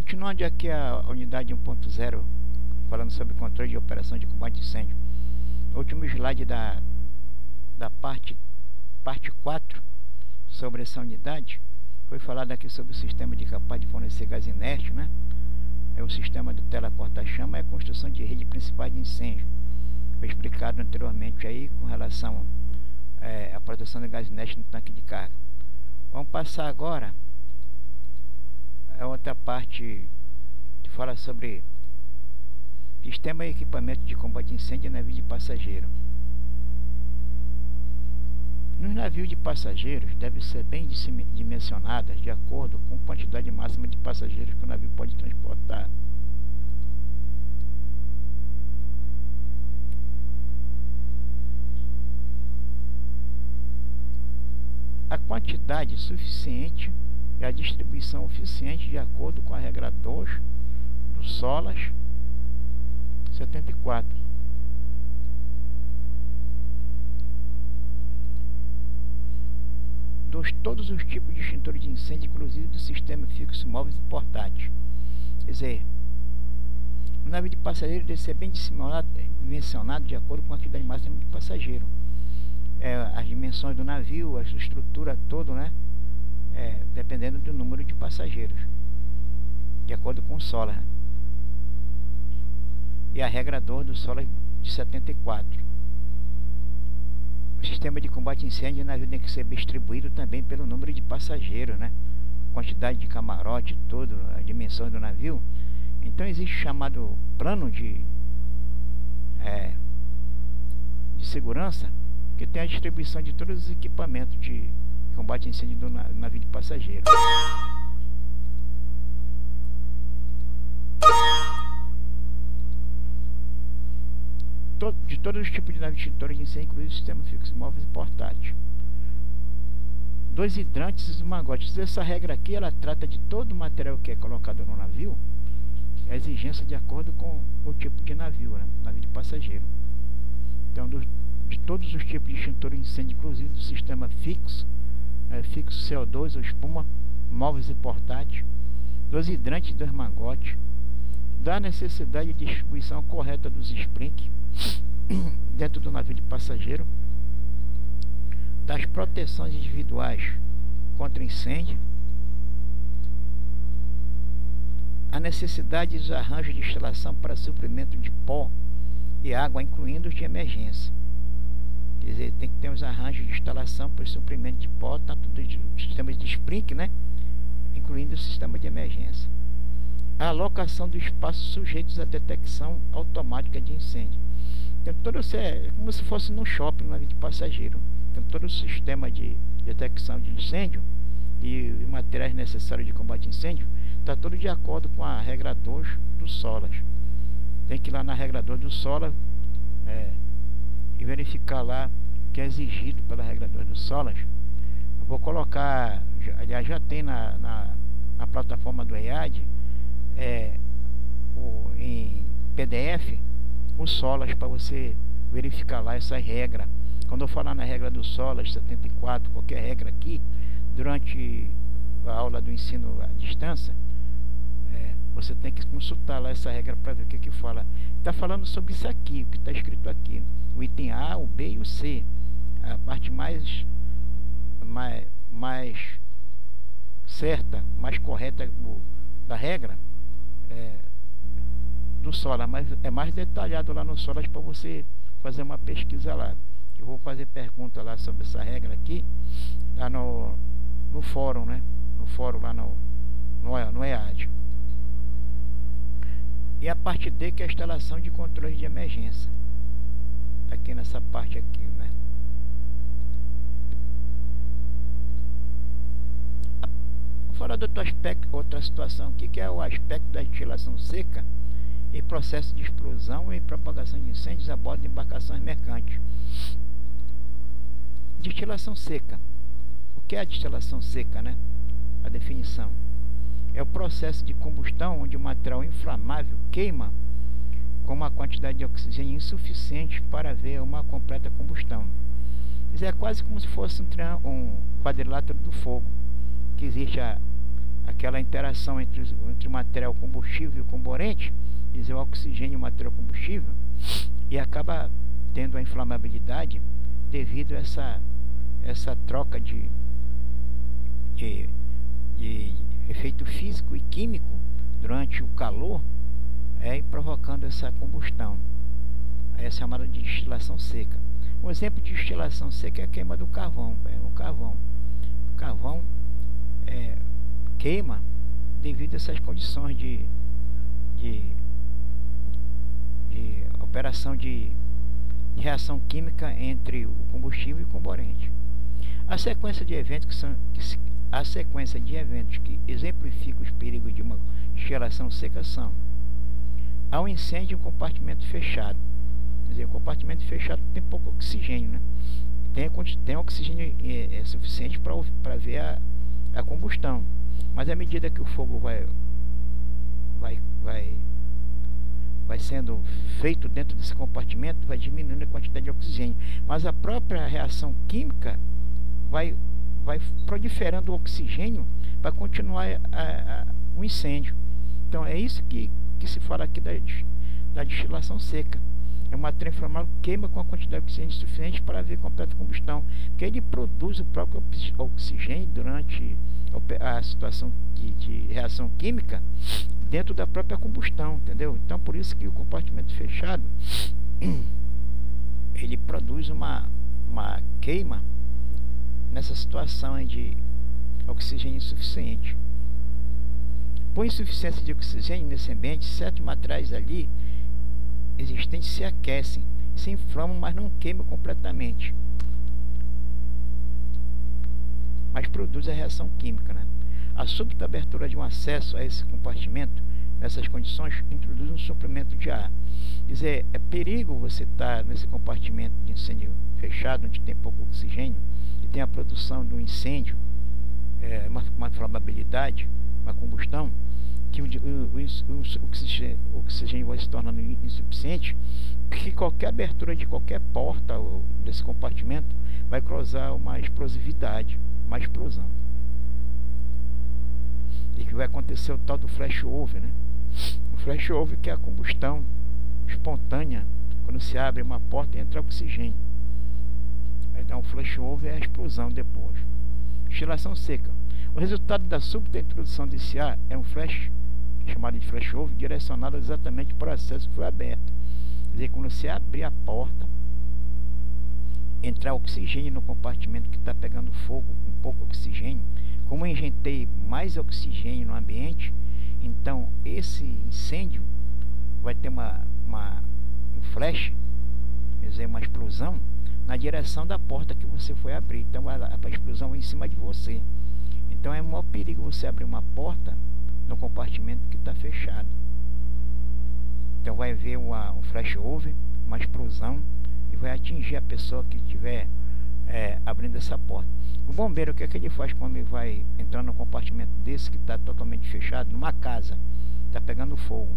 Continuando aqui a unidade 1.0, falando sobre controle de operação de combate a incêndio. O último slide da parte 4 sobre essa unidade foi falado aqui sobre o sistema capaz de fornecer gás inerte, né? É o sistema do tela-corta-chama e a construção de rede principal de incêndio. Foi explicado anteriormente aí com relação à produção de gás inerte no tanque de carga. Vamos passar agora a outra parte que fala sobre sistema e equipamento de combate a incêndio em navio de passageiro. Nos navios de passageiros deve ser bem dimensionadas de acordo com a quantidade máxima de passageiros que o navio pode transportar. A quantidade suficiente e a distribuição eficiente de acordo com a regra 2 do SOLAS 74. Todos os tipos de extintores de incêndio, inclusive do sistema fixo, móveis e portáteis. Quer dizer, o navio de passageiro deve ser bem dimensionado de acordo com a quantidade máxima de passageiro. As dimensões do navio, a estrutura toda, né? Dependendo do número de passageiros, de acordo com o SOLAS, né? E a regra 2 do SOLAS de 74. O sistema de combate a incêndio do navio tem que ser distribuído também pelo número de passageiros, né? Quantidade de camarote, todo, a dimensão do navio. Então existe o chamado plano de segurança, que tem a distribuição de todos os equipamentos de combate a incêndio do navio de passageiro. De todos os tipos de navios extintores de incêndio, incluindo sistema fixo, móveis e portátil. 2 hidrantes e mangotes. Essa regra aqui, ela trata de todo o material que é colocado no navio, a exigência de acordo com o tipo de navio, né? Navio de passageiro. Então, de todos os tipos de extintor de incêndio, inclusive do sistema fixo, fixo CO2 ou espuma, móveis e portáteis, 2 hidrantes e 2 mangotes, da necessidade de distribuição correta dos sprinks dentro do navio de passageiro, das proteções individuais contra incêndio, a necessidade dos arranjos de instalação para suprimento de pó e água, incluindo os de emergência. Quer dizer, tem que ter os arranjos de instalação para o suprimento de pó, tanto dos sistemas de sprinkler, né? Incluindo o sistema de emergência. A alocação do espaço sujeitos à detecção automática de incêndio. Então, é como se fosse no shopping, no navio de passageiro. Então, todo o sistema de detecção de incêndio e os materiais necessários de combate a incêndio está tudo de acordo com a regra 2 do SOLAS. Tem que ir lá na regra 2 do SOLAS e verificar lá que é exigido pela regra 2 do SOLAS. Eu vou colocar, aliás, já tem na plataforma do EAD, em PDF, o SOLAS, para você verificar lá essa regra. Quando eu falar na regra do SOLAS 74, qualquer regra aqui, durante a aula do ensino à distância, você tem que consultar lá essa regra para ver o que fala. Está falando sobre isso aqui, o que está escrito aqui. O item A, o B e o C. A parte mais certa, mais correta da regra do SOLAS, mas é mais detalhado lá no SOLAS para você fazer uma pesquisa lá. Eu vou fazer pergunta lá sobre essa regra aqui, lá no fórum, né? No fórum lá no EAD. E a parte D, que é a instalação de controle de emergência. Aqui nessa parte aqui, né? Vou falar de outro aspecto, outra situação aqui, que é o aspecto da destilação seca e processo de explosão e propagação de incêndios a bordo de embarcações mercantes. Destilação seca. O que é a destilação seca, né? A definição é o processo de combustão onde o material inflamável queima com uma quantidade de oxigênio insuficiente para haver uma completa combustão. Isso é quase como se fosse um quadrilátero do fogo, que existe a aquela interação entre o material combustível e o comburente, quer dizer, o oxigênio e o material combustível, e acaba tendo a inflamabilidade devido a essa troca de efeito físico e químico durante o calor, e provocando essa combustão. Essa é chamada de destilação seca. Um exemplo de destilação seca é a queima do carvão. O carvão queima devido a essas condições de operação de reação química entre o combustível e o comburente. A sequência de eventos que exemplificam os perigos de uma destilação seca são: há um incêndio em um compartimento fechado. Quer dizer, o compartimento fechado tem pouco oxigênio, né? Tem oxigênio suficiente para ver a combustão, mas à medida que o fogo vai sendo feito dentro desse compartimento, vai diminuindo a quantidade de oxigênio, mas a própria reação química vai proliferando o oxigênio para continuar o incêndio. Então é isso que se fala aqui da destilação seca. É uma material inflamável que queima com a quantidade de oxigênio suficiente para haver completa combustão, porque ele produz o próprio oxigênio durante a situação de reação química dentro da própria combustão, entendeu? Então por isso que o compartimento fechado ele produz uma queima nessa situação de oxigênio insuficiente. Por insuficiência de oxigênio nesse ambiente, certos materiais ali existentes se aquecem, se inflamam, mas não queimam completamente, mas produz a reação química, né? A súbita abertura de um acesso a esse compartimento, nessas condições, introduz um suprimento de ar. Quer dizer, é perigo você estar nesse compartimento de incêndio fechado, onde tem pouco oxigênio, e tem a produção de um incêndio, uma inflamabilidade, uma combustão, que o oxigênio vai se tornando insuficiente, que qualquer abertura de qualquer porta desse compartimento vai causar uma explosividade, uma explosão. E que vai acontecer o tal do flashover, né? O flashover, que é a combustão espontânea, quando se abre uma porta e entra oxigênio. Aí dá um flashover e a explosão depois. Destilação seca. O resultado da súbita introdução desse ar é um flash, chamado de flashover, direcionado exatamente para o acesso que foi aberto. Quer dizer, quando você abrir a porta, entrar oxigênio no compartimento que está pegando fogo, com pouco oxigênio, como eu injetei mais oxigênio no ambiente, então esse incêndio vai ter um flash, quer dizer, uma explosão na direção da porta que você foi abrir. Então a explosão é em cima de você. Então é o maior perigo você abrir uma porta no compartimento que está fechado. Então vai haver um flashover, uma explosão, e vai atingir a pessoa que estiver abrindo essa porta. O bombeiro, o que é que ele faz quando ele vai entrar no compartimento desse que está totalmente fechado, numa casa, está pegando fogo?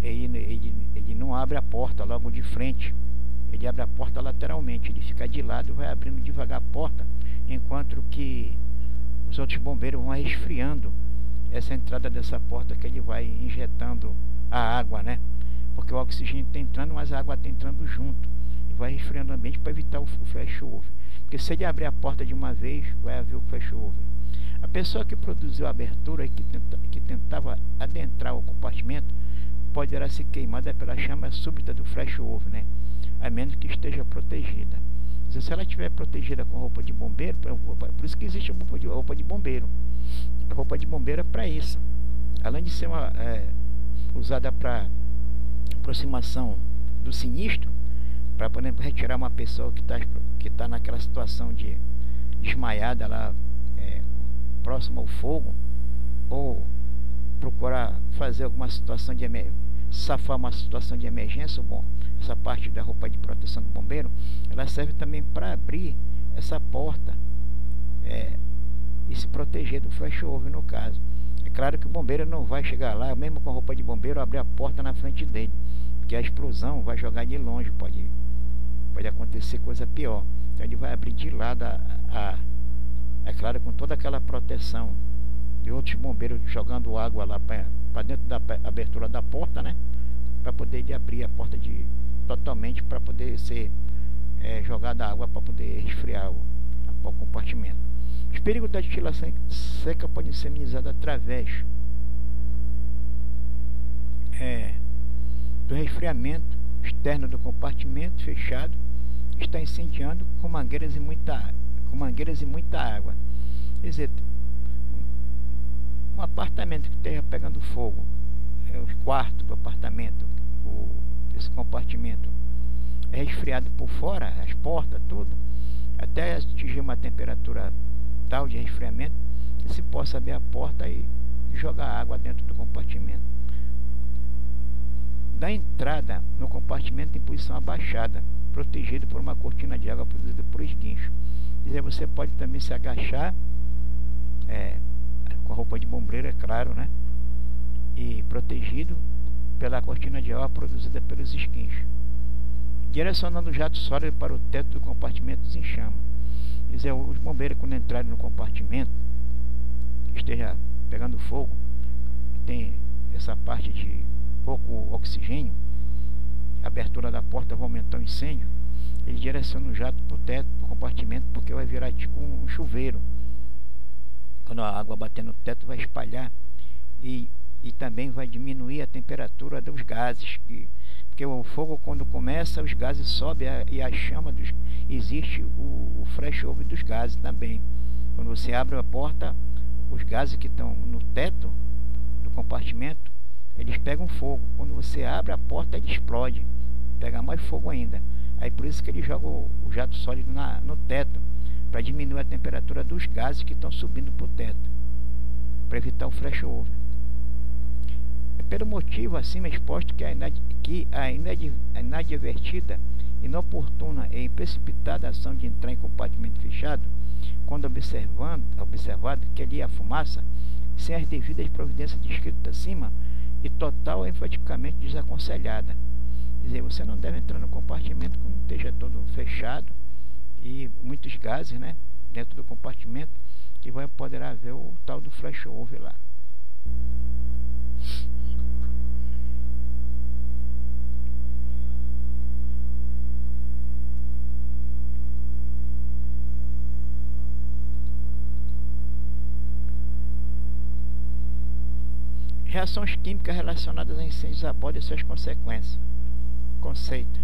Ele não abre a porta logo de frente, ele abre a porta lateralmente, ele fica de lado e vai abrindo devagar a porta, enquanto que os outros bombeiros vão resfriando essa entrada dessa porta, que ele vai injetando a água, né? Porque o oxigênio está entrando, mas a água está entrando junto, e vai resfriando o ambiente para evitar o flashover. Porque se ele abrir a porta de uma vez, vai haver o flashover. A pessoa que produziu a abertura e que tentava adentrar o compartimento poderá ser queimada pela chama súbita do flashover, né? A menos que esteja protegida. Se ela estiver protegida com roupa de bombeiro, por isso que existe a roupa de bombeiro. A roupa de bombeiro é para isso. Além de ser usada para aproximação do sinistro, para, por exemplo, retirar uma pessoa que está naquela situação de desmaiada lá, próximo ao fogo, ou procurar fazer alguma situação de safar uma situação de emergência. Bom, essa parte da roupa de proteção do bombeiro, ela serve também para abrir essa porta e se proteger do flashover, no caso. É claro que o bombeiro não vai chegar lá, mesmo com a roupa de bombeiro, abrir a porta na frente dele, porque a explosão vai jogar de longe, pode acontecer coisa pior. Então ele vai abrir de lado é claro, com toda aquela proteção de outros bombeiros jogando água lá para dentro da abertura da porta, né? Para poder abrir a porta totalmente, para poder ser jogada água para poder resfriar o compartimento. Os perigos da destilação seca podem ser minimizados através do resfriamento externo do compartimento fechado, está incendiando com mangueiras e muita água. Quer dizer, um apartamento que esteja pegando fogo, os quartos do apartamento, desse compartimento é resfriado por fora, as portas, tudo, até atingir uma temperatura tal de resfriamento que se possa abrir a porta e jogar água dentro do compartimento. Da entrada no compartimento em posição abaixada, protegido por uma cortina de água produzida por esguincho. Quer dizer, você pode também se agachar, com a roupa de bombeiro, é claro, né? E protegido pela cortina de água produzida pelos esguinchos. Direcionando o jato sólido para o teto do compartimento em chama. Quer dizer, os bombeiros, quando entrarem no compartimento, esteja pegando fogo, tem essa parte de pouco oxigênio, a abertura da porta vai aumentar o incêndio, ele direciona o jato para o teto do compartimento, porque vai virar tipo um chuveiro. Quando a água bater no teto, vai espalhar e também vai diminuir a temperatura dos gases, porque o fogo, quando começa, os gases sobem e a chama existe o flash-over dos gases também. Quando você abre a porta, os gases que estão no teto do compartimento, eles pegam fogo. Quando você abre a porta, ele explode, pega mais fogo ainda. Aí por isso que ele joga o jato sólido no teto, para diminuir a temperatura dos gases que estão subindo para o teto, para evitar o flash-over. É pelo motivo acima exposto que a inadvertida, inoportuna e precipitada ação de entrar em compartimento fechado, quando observado que ali há fumaça, sem as devidas providências descritas acima, e total e enfaticamente desaconselhada. Quer dizer, você não deve entrar no compartimento quando esteja todo fechado e muitos gases, né, dentro do compartimento, que vai poder haver o tal do flash-over lá. Reações químicas relacionadas a incêndios a bordo e suas consequências. Conceito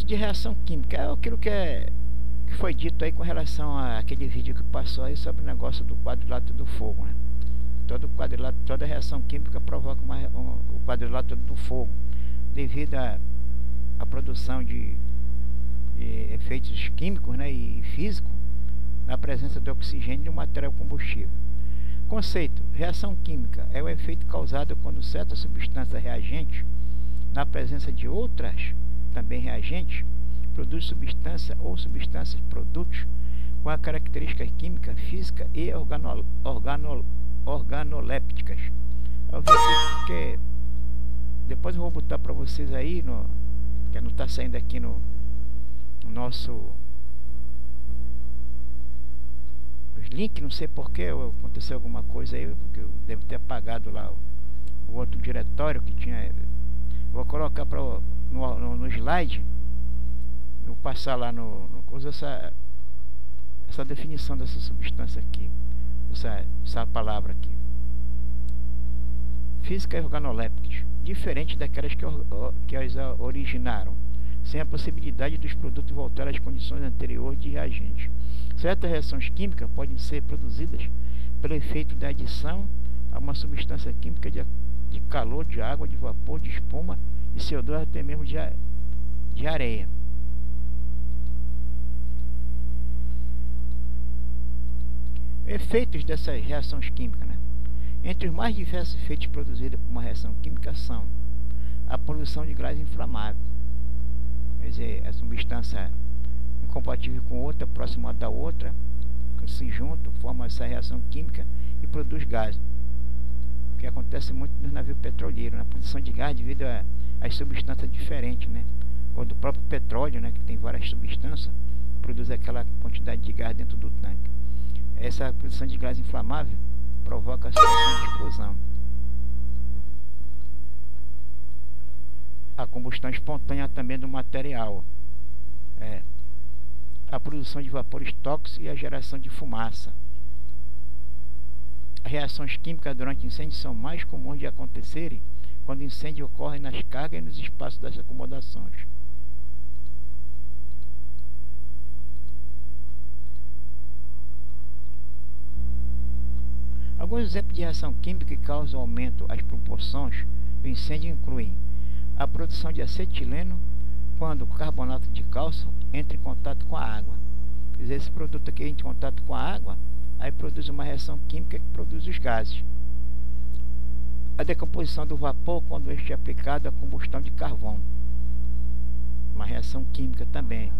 de reação química é aquilo que foi dito aí com relação àquele vídeo que passou aí sobre o negócio do quadrilátero do fogo, né? Toda reação química provoca o quadrilátero do fogo, devido à produção de efeitos químicos, né, e físicos, na presença de oxigênio de um material combustível. Conceito: reação química é o efeito causado quando certa substância reagente, na presença de outras também reagentes, produz substância ou substâncias produtos com a característica química, física e organolépticas. Eu vi aqui porque depois eu vou botar para vocês aí, que não está saindo aqui no nosso link, não sei porquê, aconteceu alguma coisa aí, porque eu devo ter apagado lá o outro diretório que tinha. Vou colocar no slide, vou passar lá no coisa essa definição dessa substância aqui, essa palavra aqui: física e organolépticas, diferente daquelas que as originaram, sem a possibilidade dos produtos voltarem às condições anteriores de reagentes. Certas reações químicas podem ser produzidas pelo efeito da adição a uma substância química de calor, de água, de vapor, de espuma, de CO2, até mesmo de areia. Efeitos dessas reações químicas, né? Entre os mais diversos efeitos produzidos por uma reação química são a produção de gás inflamável, quer dizer, a substância incompatível com outra, próxima da outra, que se juntam, forma essa reação química e produz gás, o que acontece muito nos navios petroleiros, na produção de gás devido às substâncias diferentes, né? Ou do próprio petróleo, né, que tem várias substâncias, produz aquela quantidade de gás dentro do tanque. essa produção de gás inflamável provoca a situação de explosão. A combustão espontânea também do material, a produção de vapores tóxicos e a geração de fumaça. As reações químicas durante incêndio são mais comuns de acontecerem quando o incêndio ocorre nas cargas e nos espaços das acomodações. Alguns exemplos de reação química que causam aumento às proporções do incêndio incluem a produção de acetileno quando o carbonato de cálcio entra em contato com a água. Quer dizer, esse produto aqui entra em contato com a água, aí produz uma reação química que produz os gases. A decomposição do vapor quando este é aplicado à combustão de carvão, uma reação química também.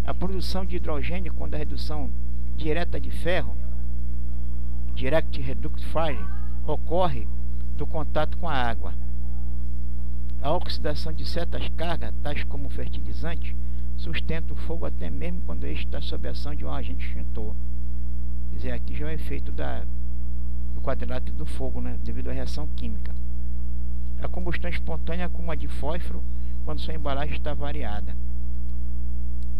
A produção de hidrogênio quando a redução direta de ferro, direct reduced fire, ocorre do contato com a água. A oxidação de certas cargas, tais como fertilizante, sustenta o fogo até mesmo quando este está sob a ação de um agente extintor. Quer dizer, aqui já é o efeito do quadrilátero do fogo, né, devido à reação química. A combustão espontânea como a de fósforo quando sua embalagem está variada.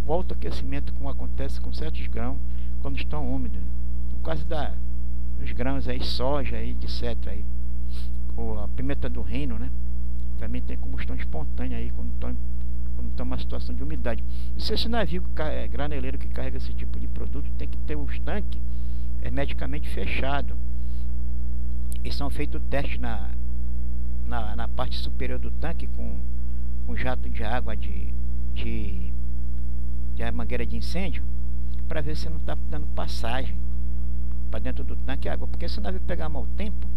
O autoaquecimento como acontece com certos grãos quando estão úmidos. No caso dos grãos aí, soja aí, etc. Aí. Ou a pimenta do reino, né? Também tem combustão espontânea aí quando está uma situação de umidade. E se esse navio graneleiro que carrega esse tipo de produto tem que ter os tanques hermeticamente fechados. E são feitos testes na parte superior do tanque com jato de água de mangueira de incêndio, para ver se não está dando passagem para dentro do tanque água. Porque se o navio pegar mau tempo,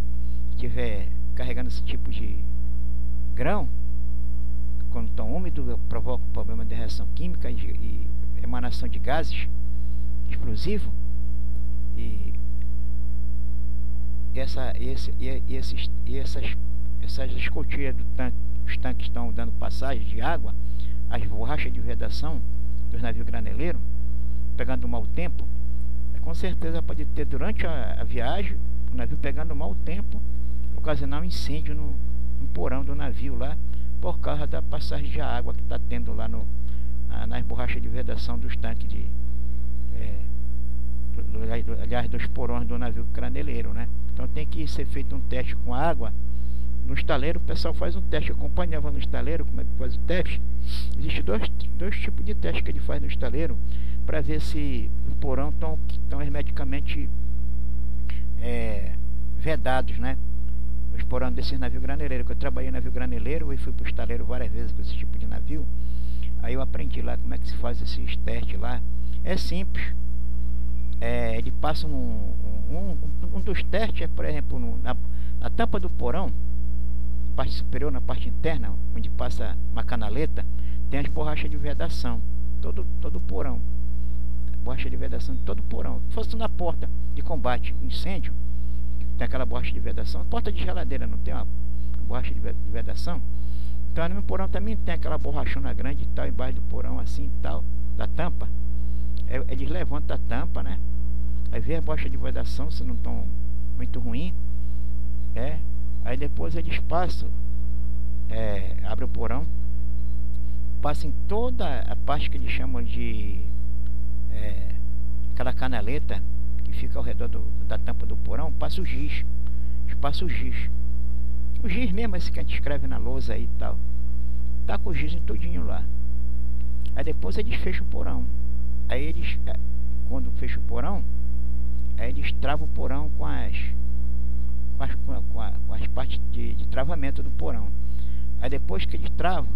estiver carregando esse tipo de grão, quando estão úmido, provoca um problema de reação química e emanação de gases explosivos. E essas escotilhas do tanque, os tanques estão dando passagem de água, as borrachas de vedação dos navios graneleiros, pegando mau tempo, com certeza pode ter durante a viagem, o navio pegando mau tempo, ocasionar um incêndio no porão do navio lá, por causa da passagem de água que está tendo lá nas borrachas de vedação dos tanques aliás, dos porões do navio graneleiro, né? Então tem que ser feito um teste com água no estaleiro. O pessoal faz um teste, acompanhava no estaleiro como é que faz o teste. Existem dois tipos de teste que ele faz no estaleiro para ver se o porão estão hermeticamente vedados, né? Os porões desses navios graneleiros, que eu trabalhei em navio graneleiro e fui para o estaleiro várias vezes com esse tipo de navio. Aí eu aprendi lá como é que se faz esses testes lá. É simples. Ele passa um dos testes, por exemplo, na tampa do porão, parte superior, na parte interna, onde passa uma canaleta, tem as borrachas de vedação, todo porão, borracha de vedação de todo porão. Se fosse na porta de combate, incêndio, tem aquela borracha de vedação, porta de geladeira não tem uma borracha de vedação, então no porão também tem aquela borrachona grande e tal, embaixo do porão assim e tal, da tampa. Eles levantam a tampa, né? Aí vê a borracha de vedação, se não estão muito ruim. Aí depois eles passam, abre o porão, passa em toda a parte que eles chamam de aquela canaleta que fica ao redor da tampa do porão, passa o giz. Eles passam o giz. O giz mesmo, esse que a gente escreve na lousa aí e tal. Tá com o giz em todinho lá. Aí depois eles fecham o porão. Aí eles, quando fecha o porão, aí eles travam o porão com as partes de travamento do porão. Aí depois que eles travam,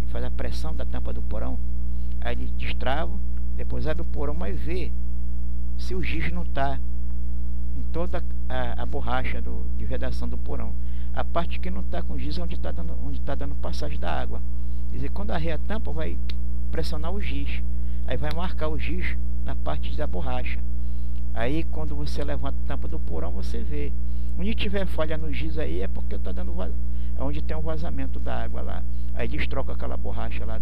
faz a pressão da tampa do porão, aí eles destravam, depois abre o porão, mas vê se o giz não está em toda a borracha de vedação do porão. A parte que não está com giz é onde está dando passagem da água. Quer dizer, quando arreia a tampa, vai pressionar o giz. Aí vai marcar o giz na parte da borracha. Aí quando você levanta a tampa do porão, você vê. Onde tiver falha no giz aí é porque está dando é onde tem um vazamento da água lá. Aí eles trocam aquela borracha lá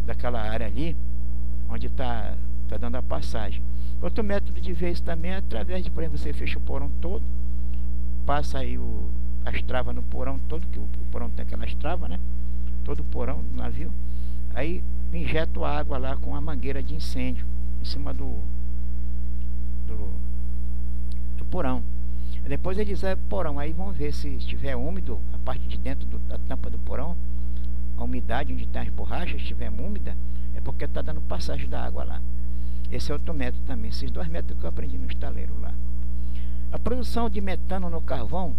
daquela área ali, onde está dando a passagem. Outro método de ver isso também é através de, por exemplo, você fecha o porão todo, passa aí as travas no porão todo, que o porão tem aquelas travas, né? Todo o porão do navio. Aí injeto água lá com a mangueira de incêndio em cima do porão. Depois eles abrem o porão, aí vão ver se estiver úmido, a parte de dentro da tampa do porão, a umidade onde tem as borrachas, estiver úmida, é porque está dando passagem da água lá. Esse é outro método também, esses dois métodos que eu aprendi no estaleiro lá. A produção de metano no carvão,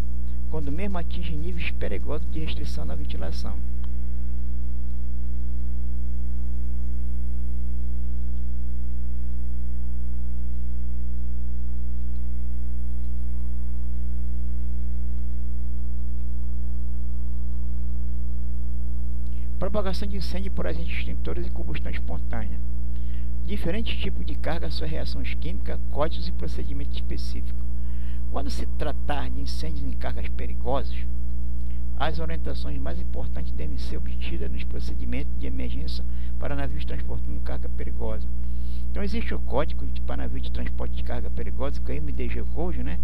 quando mesmo atinge níveis perigosos de restrição na ventilação. Propagação de incêndio por agentes extintores e combustão espontânea. Diferentes tipos de carga, suas reações químicas, códigos e procedimentos específicos. Quando se tratar de incêndios em cargas perigosas, as orientações mais importantes devem ser obtidas nos procedimentos de emergência para navios transportando carga perigosa. Então existe o código para navio de transporte de carga perigosa, que é o MDG Code, né?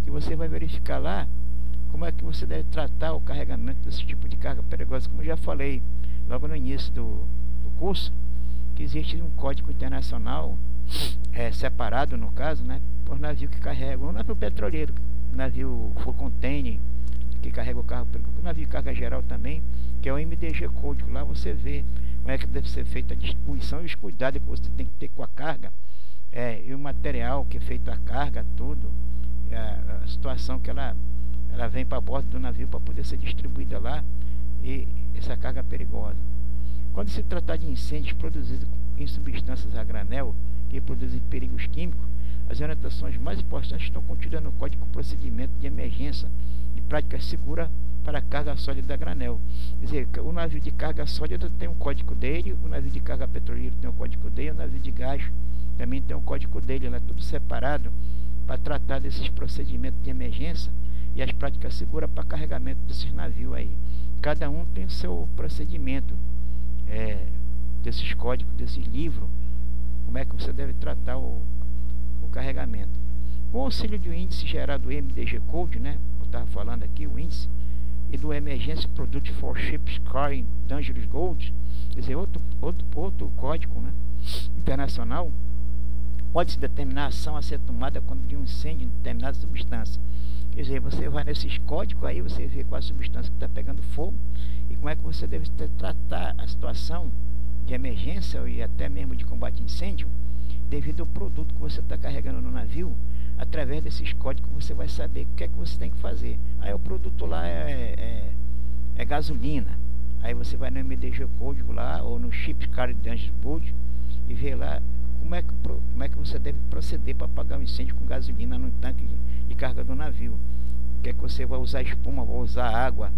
Que você vai verificar lá como é que você deve tratar o carregamento desse tipo de carga perigosa, como eu já falei logo no início do curso, que existe um código internacional separado, no caso, né, por navio que carrega, um navio petroleiro, navio full container, que carrega o carro perigoso, navio de carga geral também, que é o MDG Code. Lá você vê como é que deve ser feita a distribuição e os cuidados que você tem que ter com a carga, e o material que é feito a carga, tudo, a situação que ela vem para bordo do navio para poder ser distribuída lá, e essa carga perigosa. Quando se tratar de incêndios produzidos em substâncias a granel que produzem perigos químicos, as orientações mais importantes estão contidas no Código de Procedimento de Emergência e Prática Segura para a Carga Sólida a granel. Quer dizer, o navio de carga sólida tem um código dele, o navio de carga petroleira tem um código dele, o navio de gás também tem um código dele, lá tudo separado para tratar desses procedimentos de emergência e as práticas seguras para carregamento desses navios aí. Cada um tem seu procedimento, desses códigos, desses livros, como é que você deve tratar o carregamento. Com o auxílio do índice gerado do MDG Code, né, eu estava falando aqui, o índice, e do Emergency Product for Ships Carrying Dangerous Goods, quer dizer, outro código, né, internacional, pode-se determinar a ação a ser tomada quando de um incêndio em determinada substância. Quer dizer, você vai nesses códigos aí, você vê qual a substância que está pegando fogo e como é que você deve tratar a situação de emergência e até mesmo de combate a incêndio, devido ao produto que você está carregando no navio. Através desses códigos você vai saber o que é que você tem que fazer. Aí o produto lá é gasolina. Aí você vai no MDG Código lá, ou no Ship Carrying Dangerous Goods, e vê lá como é que você deve proceder para apagar um incêndio com gasolina no tanque de carga do navio. O que é que você vai usar espuma, vai usar água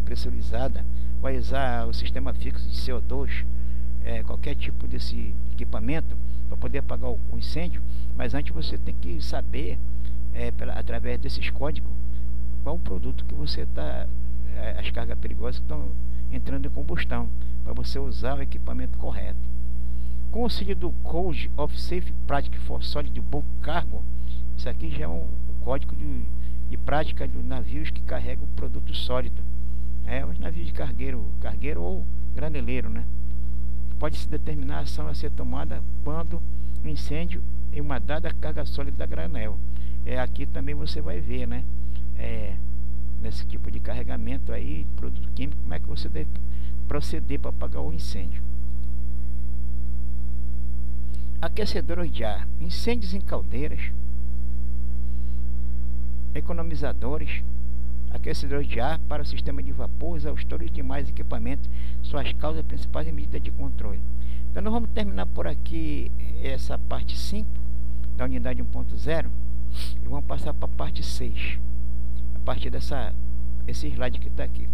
pressurizada, vai usar o sistema fixo de CO2, qualquer tipo desse equipamento para poder apagar o incêndio. Mas antes você tem que saber, através desses códigos, qual o produto que você está, as cargas perigosas que estão entrando em combustão, para você usar o equipamento correto. Com o auxílio do Code of Safe Practice for Solid Bulk Cargo, isso aqui já é um código de prática de navios que carregam produto sólido, os navios de cargueiro ou graneleiro, né? Pode-se determinar a ação a ser tomada quando um incêndio em uma dada carga sólida a granel. Aqui também você vai ver, né? Nesse tipo de carregamento aí, produto químico, como é que você deve proceder para apagar o incêndio. Aquecedores de ar, incêndios em caldeiras, economizadores, aquecedores de ar para o sistema de vapor, exaustores e demais equipamentos, suas causas principais e medidas de controle. Então nós vamos terminar por aqui essa parte 5 da unidade 1.0 e vamos passar para a parte 6, a partir desse slide que está aqui.